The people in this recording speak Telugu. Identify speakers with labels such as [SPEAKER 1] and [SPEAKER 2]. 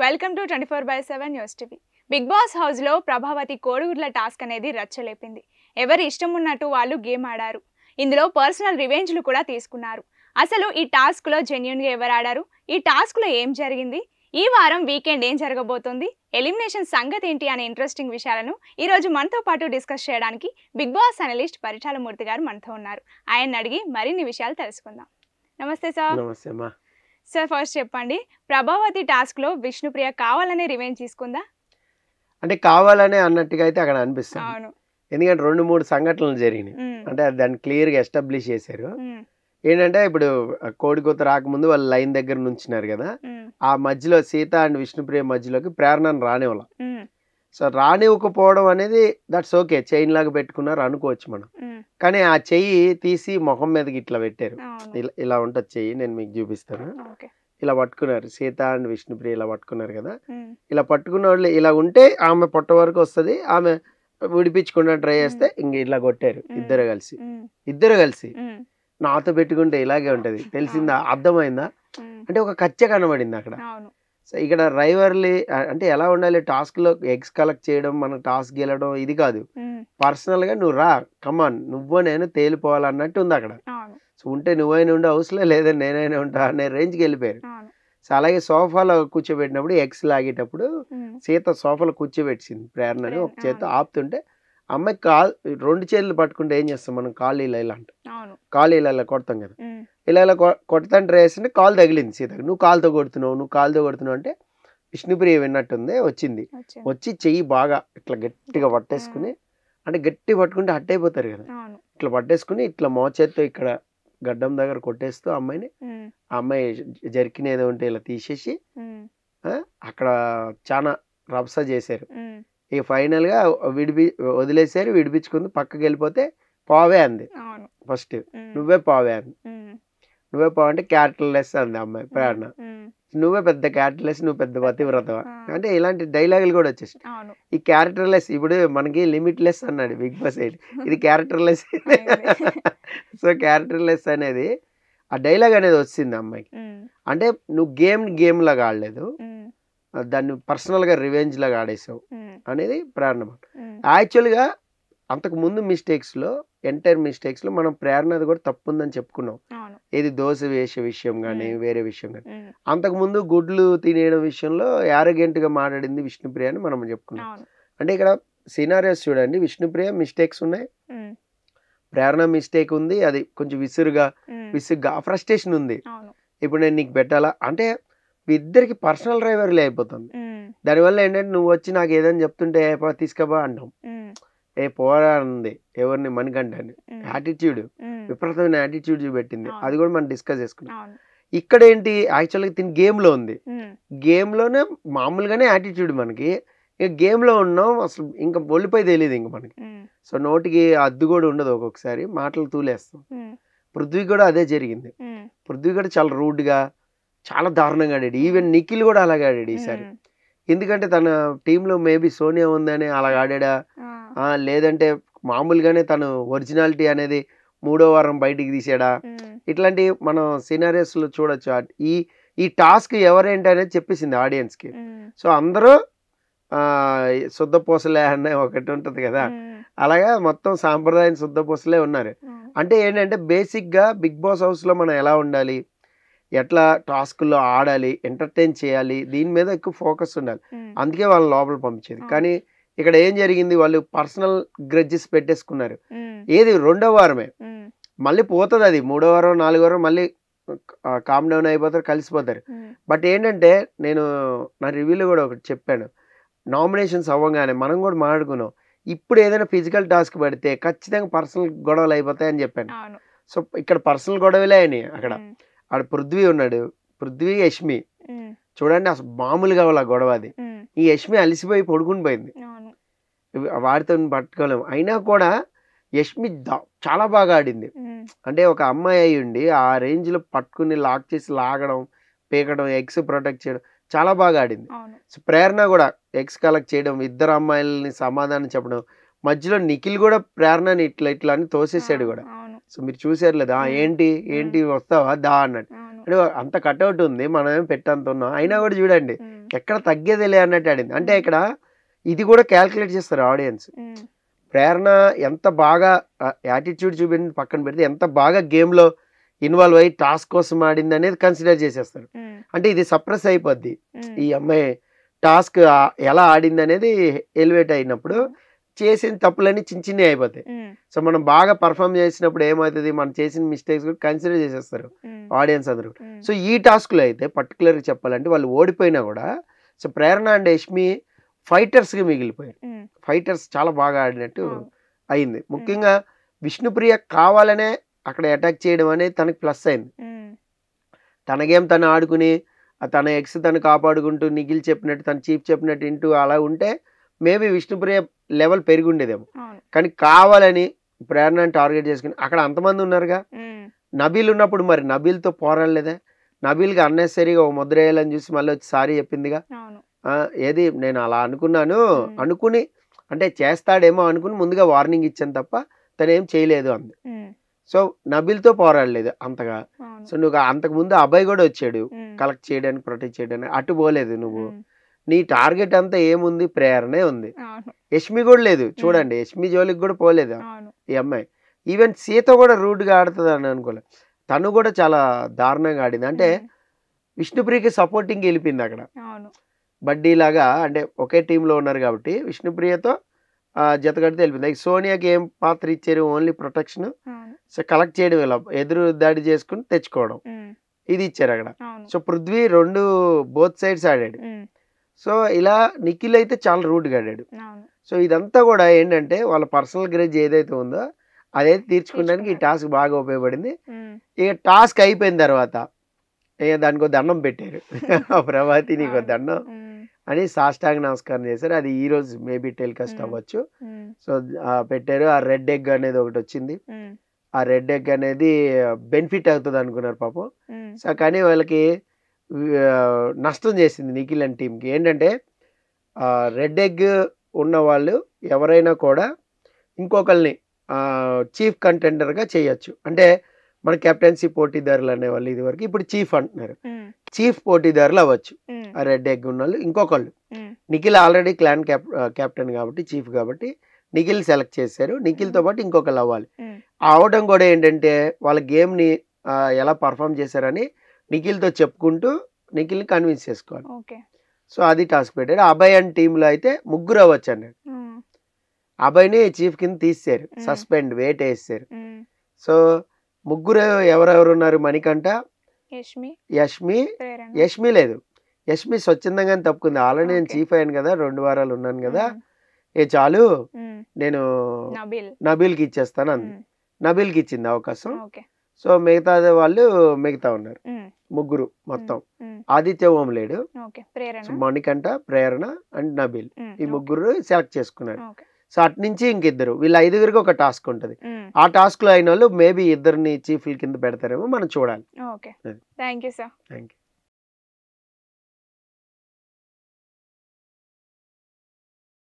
[SPEAKER 1] Welcome to 24/7 news TV. Bigg Boss house లో ప్రభావతి కోడిగుడ్ల టాస్క్ అనేది రచ్చలేపింది. ఎవరి ఇష్టం ఉన్నట్టు వాళ్ళు గేమ్ ఆడారు. ఇందులో పర్సనల్ రివెంజ్లు కూడా తీసుకున్నారు. అసలు ఈ టాస్క్ లో జెన్యూన్ గా ఎవరు ఆడారు, ఈ టాస్క్ లో ఏం జరిగింది, ఈ వారం వీకెండ్ ఏం జరగబోతోంది, ఎలిమినేషన్ సంగతి ఏంటి అనే ఇంట్రెస్టింగ్ విషయాలను ఈ రోజు మనతో పాటు డిస్కస్ చేయడానికి బిగ్ బాస్ అనలిస్ట్ పరిటాల మూర్తి గారు మనతో ఉన్నారు. ఆయన అడిగి మరిన్ని విషయాలు తెలుసుకుందాం. నమస్తే సార్.
[SPEAKER 2] నమస్తే అమ్మా.
[SPEAKER 1] సార్ ఫస్ట్ చెప్పండి, ప్రభావతి టాస్క్ లో విష్ణుప్రియ కావాలనే రివెంజ్ తీసుకుందా?
[SPEAKER 2] అంటే కావాలనే అన్నట్టుగా అయితే అక్కడ అనిపిస్తుంది.
[SPEAKER 1] అవును.
[SPEAKER 2] ఎందుకంటే 2-3 సంఘటనలు జరిగినాయి. అంటే దాన్ని క్లియర్గా ఎస్టాబ్లిష్ చేశారు. ఏంటంటే ఇప్పుడు కోడికూత రాకముందు వాళ్ళు లైన్ దగ్గర నుంచున్నారు కదా, ఆ మధ్యలో సీత అండ్ విష్ణుప్రియ మధ్యలోకి ప్రేరణను రానివ్వాల. సో రానివ్వకపోవడం అనేది దట్స్ ఓకే, చైన్ లాగా పెట్టుకున్నారు అనుకోవచ్చు మనం. కానీ ఆ చెయ్యి తీసి మొహం మీదకి ఇట్లా పెట్టారు. ఇలా ఉంటుంది చెయ్యి, నేను మీకు చూపిస్తాను. ఇలా పట్టుకున్నారు సీత అండ్ విష్ణుప్రియ, ఇలా పట్టుకున్నారు కదా. ఇలా పట్టుకున్న వాళ్ళు ఇలా ఉంటే ఆమె పొట్ట వరకు వస్తుంది, ఆమె విడిపించుకుంటా ట్రై చేస్తే ఇంక ఇట్లా కొట్టారు ఇద్దరు కలిసి. నాతో పెట్టుకుంటే ఇలాగే ఉంటది, తెలిసిందా, అర్థమైందా? అంటే ఒక కచ్చ కనబడింది అక్కడ. సో ఇక్కడ రైవర్లీ అంటే ఎలా ఉండాలి, టాస్క్ లో ఎగ్స్ కలెక్ట్ చేయడం, మన టాస్క్ గెలవడం ఇది కాదు. పర్సనల్ గా నువ్వు రా, కమాన్, నువ్వు నేను తేలిపోవాలన్నట్టు ఉంది అక్కడ. సో ఉంటే నువ్వైనా ఉండే అవసరం లేదని నేనైనా ఉంటా అనే రేంజ్కి వెళ్ళిపోయారు. సో అలాగే సోఫాలో కూర్చోబెట్టినప్పుడు ఎగ్స్ లాగేటప్పుడు సీత సోఫాలో కూర్చోబెట్టింది ప్రేరణని. ఒక చేత ఆపుతుంటే అమ్మాయి రెండు చేతులు పట్టుకుంటే ఏం చేస్తాం మనం, కాళ్ళు ఇలా అంట, కాళ్ళు ఇలా కొడతాం కదా, ఇలా కొడతాను ట్రై చేస్తుంటే కాలు తగిలింది సీతకి. నువ్వు కాలుతో కొడుతున్నావు అంటే విష్ణుప్రియ విన్నట్టుంది, వచ్చి చెయ్యి బాగా ఇట్లా గట్టిగా పట్టేసుకుని, అంటే గట్టి పట్టుకుంటే హట్ అయిపోతారు కదా, ఇట్లా పట్టేసుకుని ఇట్లా మోచేత్తో ఇక్కడ గడ్డం దగ్గర కొట్టేస్తూ అమ్మాయిని, ఆ అమ్మాయి జర్కిన్ ఏదో ఉంటే ఇలా తీసేసి అక్కడ చాలా రభస చేశారు. ఇక ఫైనల్ గా వదిలేసారు, విడిపించుకుంది, పక్కకి వెళ్ళిపోతే పావే అంది. ఫస్ట్ నువ్వే పావే అంటే క్యారెక్టర్లెస్ అంది అమ్మాయి ప్రేరణ. నువ్వే పెద్ద క్యారెక్టర్లెస్, నువ్వు పెద్ద పతివ్రతవా అంటే ఇలాంటి డైలాగులు కూడా వచ్చేసి. ఈ క్యారెక్టర్లెస్ ఇప్పుడు మనకి లిమిట్లెస్ అన్నాడు బిగ్ బాస్ 8, ఇది క్యారెక్టర్లెస్. సో క్యారెక్టర్లెస్ అనేది ఆ డైలాగ్ అనేది వచ్చింది అమ్మాయికి. అంటే నువ్వు గేమ్ లాగా ఆడలేదు, దాన్ని పర్సనల్ గా రివెంజ్ లాగా ఆడేసావు అనేది ప్రేరణ. యాక్చువల్గా అంతకు ముందు మిస్టేక్స్ లో మనం ప్రేరణది కూడా తప్పు ఉందని చెప్పుకున్నాం. ఏది దోశ వేసే విషయం కానీ వేరే విషయం కానీ. అంతకు ముందు గుడ్లు తినేయడం విషయంలో యారగెంట్ గా మాట్లాడింది విష్ణుప్రియ అని మనం చెప్పుకున్నాం. అంటే ఇక్కడ సినారియోస్ చూడండి, విష్ణుప్రియ మిస్టేక్స్ ఉన్నాయి, ప్రేరణ మిస్టేక్ ఉంది, అది కొంచెం విసుగ్గా ఫ్రస్ట్రేషన్ ఉంది. ఇప్పుడు నేను నీకు పెట్టాలా అంటే ఇద్దరికి పర్సనల్ డ్రైవర్లే అయిపోతుంది. దానివల్ల ఏంటంటే నువ్వు వచ్చి నాకు ఏదైనా చెప్తుంటే తీసుకపో అంటాం, పోరా ఉంది ఎవరిని, మణికంఠని. యాటిట్యూడ్, విపరీతమైన యాటిట్యూడ్ చూపెట్టింది, అది కూడా మనం డిస్కస్ చేసుకున్నాం. ఇక్కడ ఏంటి, యాక్చువల్గా తిని గేమ్ లో ఉంది, గేమ్ లోనే మామూలుగానే యాటిట్యూడ్ మనకి. ఇక గేమ్ లో ఉన్నాం, అసలు ఇంకా ఒళ్ళిపోయి తెలియదు ఇంక మనకి. సో నోటికి అద్దు కూడా ఉండదు, ఒక్కొక్కసారి మాటలు తూలేస్తాం. పృథ్వీ కూడా అదే జరిగింది. పృథ్వీ కూడా చాలా రూడ్ గా, చాలా దారుణంగా ఆడాడు. ఈవెన్ నిఖిల్ కూడా అలాగే ఆడాడు ఈసారి. ఎందుకంటే తన టీంలో మేబీ సోనియా ఉందని అలాగ ఆడా, లేదంటే మామూలుగానే తను ఒరిజినాలిటీ అనేది 3వ వారం బయటికి తీసాడా, ఇట్లాంటి మనం సినారియోస్ లో చూడొచ్చు. ఈ టాస్క్ ఎవరేంటి అనేది చెప్పేసింది ఆడియన్స్ కి. సో అందరూ శుద్ధపూసలే అనే ఒకటి ఉంటది కదా, అలాగా మొత్తం సాంప్రదాయం శుద్ధపూసలే ఉన్నారు. అంటే ఏంటంటే బేసిక్ గా బిగ్ బాస్ హౌస్ లో మనం ఎలా ఉండాలి, ఎట్లా టాస్క్లో ఆడాలి, ఎంటర్టైన్ చేయాలి, దీని మీద ఎక్కువ ఫోకస్ ఉండాలి. అందుకే వాళ్ళని లోపల పంపించేది. కానీ ఇక్కడ ఏం జరిగింది, వాళ్ళు పర్సనల్ గ్రెడ్జెస్ పెట్టేసుకున్నారు. ఏది 2వ వారమే మళ్ళీ పోతుంది, అది 3వ వారం 4వ వారం మళ్ళీ కామ్ డౌన్ అయిపోతారు, కలిసిపోతారు. బట్ ఏంటంటే నేను నా రివ్యూలో కూడా ఒకటి చెప్పాను, నామినేషన్స్ అవ్వగానే మనం కూడా మాట్లాడుకున్నాం, ఇప్పుడు ఏదైనా ఫిజికల్ టాస్క్ పడితే ఖచ్చితంగా పర్సనల్ గొడవలు అయిపోతాయని చెప్పాను. సో ఇక్కడ పర్సనల్ గొడవలే అయినాయి. అక్కడ పృథ్వీ ఉన్నాడు, పృథ్వీ యష్మి చూడండి, అసలు మామూలుగా వాళ్ళ గొడవ అది. ఈ యష్మి అలిసిపోయి పడుకుని పోయింది, వాడితో పట్టుకోలేము. అయినా కూడా యష్మి చాలా బాగా ఆడింది. అంటే ఒక అమ్మాయి అయి ఉండి ఆ రేంజ్ లో పట్టుకుని లాక్ చేసి లాగడం, పీకడం, ఎగ్స్ ప్రొటెక్ట్ చేయడం చాలా బాగా ఆడింది. సో ప్రేరణ కూడా ఎగ్స్ కలెక్ట్ చేయడం, ఇద్దరు అమ్మాయిలని సమాధానం చెప్పడం, మధ్యలో నిఖిల్ కూడా ప్రేరణని ఇట్లా అని తోసేసాడు కూడా. సో మీరు చూసారు లేదా, ఏంటి వస్తావా దా అన్నట్టు. అంటే అంత కట్అవుట్ ఉంది, మనమేం పెట్టంత ఉన్నాం, అయినా కూడా చూడండి ఎక్కడ తగ్గేదిలే అన్నట్టు ఆడింది. అంటే ఇక్కడ ఇది కూడా క్యాల్కులేట్ చేస్తారు ఆడియన్స్. ప్రేరణ ఎంత బాగా యాటిట్యూడ్ చూపించి పక్కన పెడితే ఎంత బాగా గేమ్లో ఇన్వాల్వ్ అయ్యి టాస్క్ కోసం ఆడింది అనేది కన్సిడర్ చేసేస్తారు. అంటే ఇది సప్రెస్ అయిపోద్ది. ఈ అమ్మాయి టాస్క్ ఎలా ఆడింది అనేది ఎలివేట్ అయినప్పుడు చేసిన తప్పులన్నీ చిన్న చిన్నవి అయిపోతాయి. సో మనం బాగా పర్ఫామ్ చేసినప్పుడు ఏమవుతుంది, మనం చేసిన మిస్టేక్స్ కూడా కన్సిడర్ చేసేస్తారు ఆడియన్స్ అందరూ. సో ఈ టాస్క్లో అయితే పర్టికులర్గా చెప్పాలంటే వాళ్ళు ఓడిపోయినా కూడా సో ప్రేరణ అండ్ యష్మి ఫైటర్స్గా మిగిలిపోయారు. ఫైటర్స్ చాలా బాగా ఆడినట్టు అయింది. ముఖ్యంగా విష్ణుప్రియ కావాలనే అక్కడ అటాక్ చేయడం అనేది తనకి ప్లస్ అయింది. తన గేమ్ తను ఆడుకుని తన ఎక్స్ తను కాపాడుకుంటూ నిఖిల్ చెప్పినట్టు తన చీఫ్ చెప్పినట్టు ఇంటూ అలా ఉంటే మేబీ విష్ణుప్రియ లెవెల్ పెరిగి ఉండేదేమో. కానీ కావాలని ప్రేరణని టార్గెట్ చేసుకుని అక్కడ అంతమంది ఉన్నారుగా. నబీల్ ఉన్నప్పుడు మరి నబీల్తో పోరాడలేదా? నబీల్కి అన్నెసరీగా ఒక ముద్ర వేయాలని చూసి మళ్ళీ వచ్చి సారీ చెప్పిందిగా. ఏది నేను అలా అనుకున్నాను అనుకుని అంటే చేస్తాడేమో అనుకుని ముందుగా వార్నింగ్ ఇచ్చాను తప్ప తను ఏం చేయలేదు అంది. సో నబీల్తో పోరాడలేదు అంతగా. సో నువ్వు అంతకు ముందు అబ్బాయి కూడా వచ్చాడు కలెక్ట్ చేయడానికి ప్రొటెక్ట్ చేయడానికి, అటు పోలేదు నువ్వు. నీ టార్గెట్ అంతా ఏముంది, ప్రేరణే ఉంది. యష్మి కూడా లేదు చూడండి, యష్మి జోలికి కూడా పోలేదు ఈ అమ్మాయి. ఈవెన్ సీత కూడా రూడ్గా ఆడుతుంది అని అనుకోలేదు, తను కూడా చాలా దారుణంగా ఆడింది. అంటే విష్ణుప్రియకి సపోర్టింగ్ వెళ్ళిపోయింది అక్కడ బడ్డీ లాగా. అంటే ఒకే టీంలో ఉన్నారు కాబట్టి విష్ణుప్రియతో జత కడితే వెళ్ళిపోయింది. సోనియాకి ఏం పాత్ర ఇచ్చారు, ఓన్లీ ప్రొటెక్షన్. సో కలెక్ట్ చేయడం ఇలా ఎదురు దాడి చేసుకుని తెచ్చుకోవడం ఇది ఇచ్చారు అక్కడ. సో పృథ్వీ రెండు బోత్ సైడ్స్ ఆడాడు. సో ఇలా నిఖిల్ అయితే చాలా రూడ్గా ఆడాడు. సో ఇదంతా కూడా ఏంటంటే వాళ్ళ పర్సనల్ గ్రేజ్ ఏదైతే ఉందో అదైతే తీర్చుకోవడానికి ఈ టాస్క్ బాగా ఉపయోగపడింది. ఇక టాస్క్ అయిపోయిన తర్వాత ఇక దానికి దండం పెట్టారు. ప్రభాతి నీకు దండం అని సాష్టాంగ నమస్కారం చేశారు. అది ఈ రోజు మేబీ టెలికాస్ట్ అవ్వచ్చు. సో పెట్టారు. ఆ రెడ్ ఎగ్ అనేది ఒకటి వచ్చింది. ఆ రెడ్ ఎగ్ అనేది బెనిఫిట్ అవుతుంది అనుకున్నారు పాపం. సో కానీ వాళ్ళకి నష్టం చేసింది నిఖిల్ అండ్ టీంకి. ఏంటంటే రెడ్ ఎగ్ ఉన్న వాళ్ళు ఎవరైనా కూడా ఇంకొకరిని చీఫ్ కంటెండర్గా చేయొచ్చు. అంటే మన కెప్టెన్సీ పోటీదారులు అనేవాళ్ళు ఇది వరకు, ఇప్పుడు చీఫ్ అంటున్నారు. చీఫ్ పోటీదారులు అవ్వచ్చు ఆ రెడ్ ఎగ్ ఉన్న వాళ్ళు. ఇంకొకళ్ళు నిఖిల్ ఆల్రెడీ క్లాన్ కెప్టెన్ కాబట్టి చీఫ్ కాబట్టి నిఖిల్ సెలెక్ట్ చేశారు. నిఖిల్తో పాటు ఇంకొకళ్ళు అవ్వాలి. అవడం కూడా ఏంటంటే వాళ్ళ గేమ్ని ఎలా పర్ఫామ్ చేశారని నిఖిల్తో చెప్పుకుంటూ నిఖిల్ని కన్విన్స్ చేసుకోవాలి. సో అది టాస్క్ పెట్టారు. అభయ్ అండ్ టీంలో అయితే ముగ్గురు అవ్వచ్చు అన్నాడు. అభయ్ని చీఫ్ కింద తీసారు, సస్పెండ్ వేట్ వేసారు. సో ముగ్గురు ఎవరెవరు ఉన్నారు, మణికంఠ, యష్మి లేదు. యష్మి స్వచ్ఛందంగానే తప్పుకుంది. ఆల్రెడీ నేను చీఫ్ అయ్యాను కదా, 2 వారాలు ఉన్నాను కదా, ఏ చాలు నేను నబీల్కి ఇచ్చేస్తాను అంది. నబీల్కి ఇచ్చింది అవకాశం. సో మిగతా ఉన్నారు ముగ్గురు మొత్తం. ఆదిత్య ఓం లేడు, మణికంఠ, ప్రేరణ అండ్ నబీల్, ఈ ముగ్గురు సెలెక్ట్ చేసుకున్నారు. సో అటు నుంచి ఇంకిద్దరు, వీళ్ళ 5గురికి ఒక టాస్క్ ఉంటుంది. ఆ టాస్క్ లో అయిన వాళ్ళు మేబీ ఇద్దరిని చీఫ్ల కింద పెడతారేమో మనం చూడాలి.
[SPEAKER 1] Thank you sir.
[SPEAKER 2] Thank you.